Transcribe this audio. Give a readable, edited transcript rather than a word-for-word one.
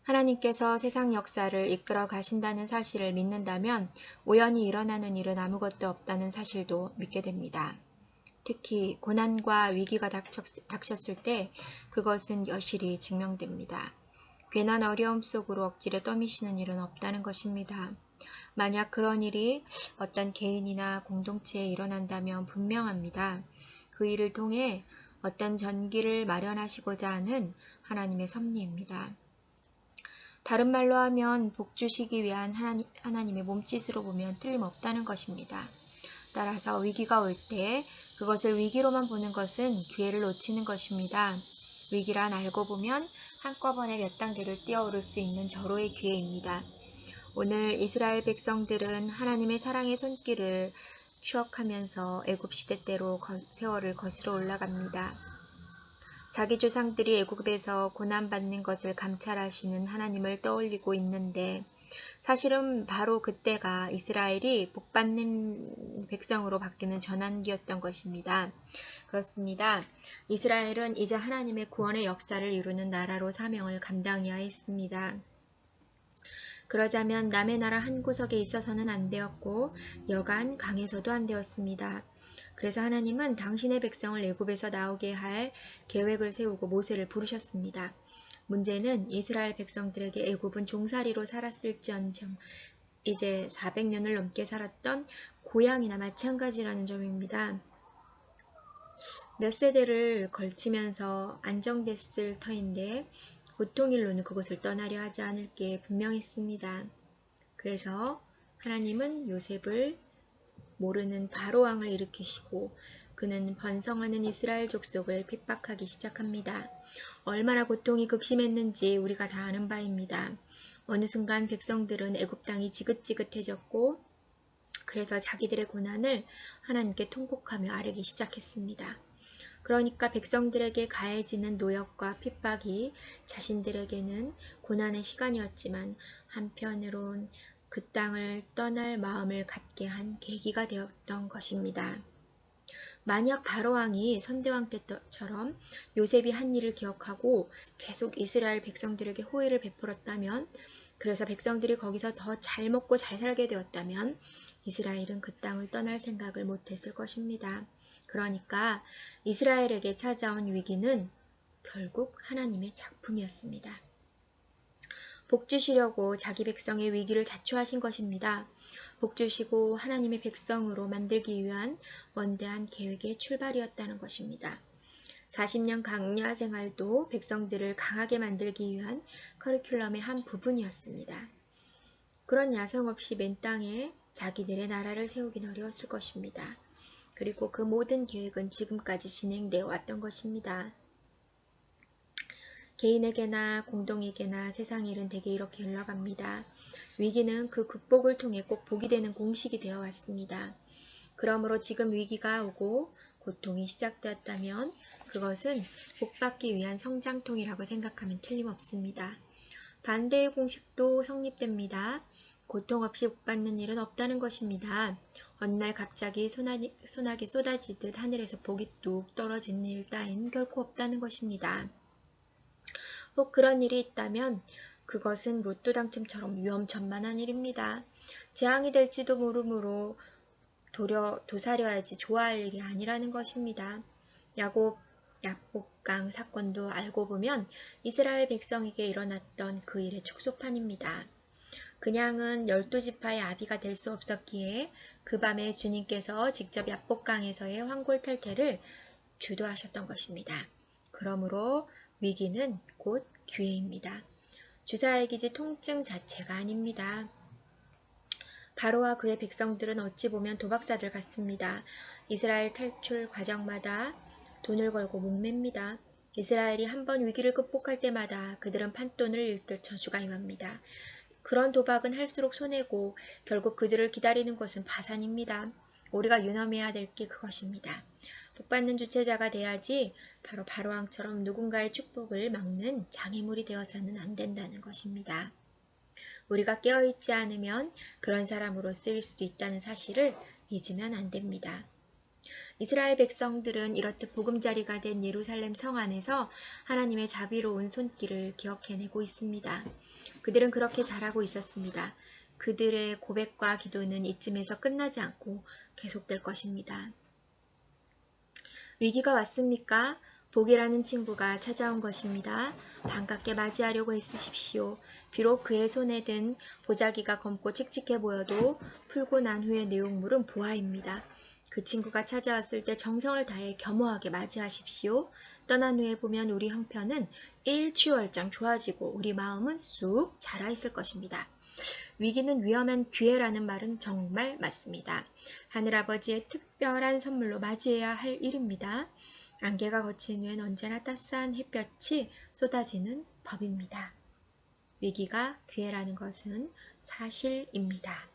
하나님께서 세상 역사를 이끌어 가신다는 사실을 믿는다면 우연히 일어나는 일은 아무것도 없다는 사실도 믿게 됩니다. 특히 고난과 위기가 닥쳤을 때 그것은 여실히 증명됩니다. 괜한 어려움 속으로 억지로 떠미시는 일은 없다는 것입니다. 만약 그런 일이 어떤 개인이나 공동체에 일어난다면 분명합니다. 그 일을 통해 어떤 전기를 마련하시고자 하는 하나님의 섭리입니다. 다른 말로 하면 복 주시기 위한 하나님의 몸짓으로 보면 틀림없다는 것입니다. 따라서 위기가 올 때 그것을 위기로만 보는 것은 기회를 놓치는 것입니다. 위기란 알고 보면 한꺼번에 몇 단계를 뛰어오를 수 있는 절호의 기회입니다. 오늘 이스라엘 백성들은 하나님의 사랑의 손길을 추억하면서 애굽 시대 때로 세월을 거슬러 올라갑니다. 자기 조상들이 애굽에서 고난받는 것을 감찰하시는 하나님을 떠올리고 있는데 사실은 바로 그때가 이스라엘이 복받는 백성으로 바뀌는 전환기였던 것입니다. 그렇습니다. 이스라엘은 이제 하나님의 구원의 역사를 이루는 나라로 사명을 감당해야 했습니다. 그러자면 남의 나라 한 구석에 있어서는 안 되었고 여간 강에서도 안 되었습니다. 그래서 하나님은 당신의 백성을 애굽에서 나오게 할 계획을 세우고 모세를 부르셨습니다. 문제는 이스라엘 백성들에게 애굽은 종살이로 살았을지언정 이제 400년을 넘게 살았던 고향이나 마찬가지라는 점입니다. 몇 세대를 걸치면서 안정됐을 터인데 보통 일로는 그곳을 떠나려 하지 않을 게 분명했습니다. 그래서 하나님은 요셉을 모르는 바로 왕을 일으키시고 그는 번성하는 이스라엘 족속을 핍박하기 시작합니다. 얼마나 고통이 극심했는지 우리가 다 아는 바입니다. 어느 순간 백성들은 애굽 땅이 지긋지긋해졌고 그래서 자기들의 고난을 하나님께 통곡하며 아뢰기 시작했습니다. 그러니까 백성들에게 가해지는 노역과 핍박이 자신들에게는 고난의 시간이었지만 한편으론 그 땅을 떠날 마음을 갖게 한 계기가 되었던 것입니다. 만약 바로왕이 선대왕 때처럼 요셉이 한 일을 기억하고 계속 이스라엘 백성들에게 호의를 베풀었다면, 그래서 백성들이 거기서 더 잘 먹고 잘 살게 되었다면 이스라엘은 그 땅을 떠날 생각을 못했을 것입니다. 그러니까 이스라엘에게 찾아온 위기는 결국 하나님의 작품이었습니다. 복 주시려고 자기 백성의 위기를 자초하신 것입니다. 복 주시고 하나님의 백성으로 만들기 위한 원대한 계획의 출발이었다는 것입니다. 40년 강야 생활도 백성들을 강하게 만들기 위한 커리큘럼의 한 부분이었습니다. 그런 야성 없이 맨 땅에 자기들의 나라를 세우긴 어려웠을 것입니다. 그리고 그 모든 계획은 지금까지 진행되어 왔던 것입니다. 개인에게나 공동에게나 세상 일은 대개 이렇게 흘러갑니다. 위기는 그 극복을 통해 꼭 복이 되는 공식이 되어 왔습니다. 그러므로 지금 위기가 오고 고통이 시작되었다면 그것은 복받기 위한 성장통이라고 생각하면 틀림없습니다. 반대의 공식도 성립됩니다. 고통 없이 복받는 일은 없다는 것입니다. 어느 날 갑자기 소나기 쏟아지듯 하늘에서 복이 뚝 떨어지는 일 따윈 결코 없다는 것입니다. 혹 그런 일이 있다면 그것은 로또 당첨처럼 위험천만한 일입니다. 재앙이 될지도 모르므로 도사려야지 좋아할 일이 아니라는 것입니다. 야복강 사건도 알고 보면 이스라엘 백성에게 일어났던 그 일의 축소판입니다. 그냥은 12지파의 아비가 될 수 없었기에 그 밤에 주님께서 직접 야복강에서의 황골탈퇴를 주도하셨던 것입니다. 그러므로 위기는 곧 기회입니다. 주사의 기지 통증 자체가 아닙니다. 바로와 그의 백성들은 어찌 보면 도박사들 같습니다. 이스라엘 탈출 과정마다 돈을 걸고 목맵니다. 이스라엘이 한번 위기를 극복할 때마다 그들은 판돈을 잃듯 저주가 임합니다. 그런 도박은 할수록 손해고 결국 그들을 기다리는 것은 파산입니다. 우리가 유념해야 될 게 그것입니다. 복받는 주체자가 돼야지 바로 바로왕처럼 누군가의 축복을 막는 장애물이 되어서는 안 된다는 것입니다. 우리가 깨어있지 않으면 그런 사람으로 쓰일 수도 있다는 사실을 잊으면 안 됩니다. 이스라엘 백성들은 이렇듯 보금자리가 된 예루살렘 성 안에서 하나님의 자비로운 손길을 기억해내고 있습니다. 그들은 그렇게 잘하고 있었습니다. 그들의 고백과 기도는 이쯤에서 끝나지 않고 계속될 것입니다. 위기가 왔습니까? 복이라는 친구가 찾아온 것입니다. 반갑게 맞이하려고 애쓰십시오. 비록 그의 손에 든 보자기가 검고 칙칙해 보여도 풀고 난 후의 내용물은 보화입니다. 그 친구가 찾아왔을 때 정성을 다해 겸허하게 맞이하십시오. 떠난 후에 보면 우리 형편은 일취월장 좋아지고 우리 마음은 쑥 자라있을 것입니다. 위기는 위험한 기회라는 말은 정말 맞습니다. 하늘아버지의 특별한 선물로 맞이해야 할 일입니다. 안개가 걷힌 후엔 언제나 따스한 햇볕이 쏟아지는 법입니다. 위기가 기회라는 것은 사실입니다.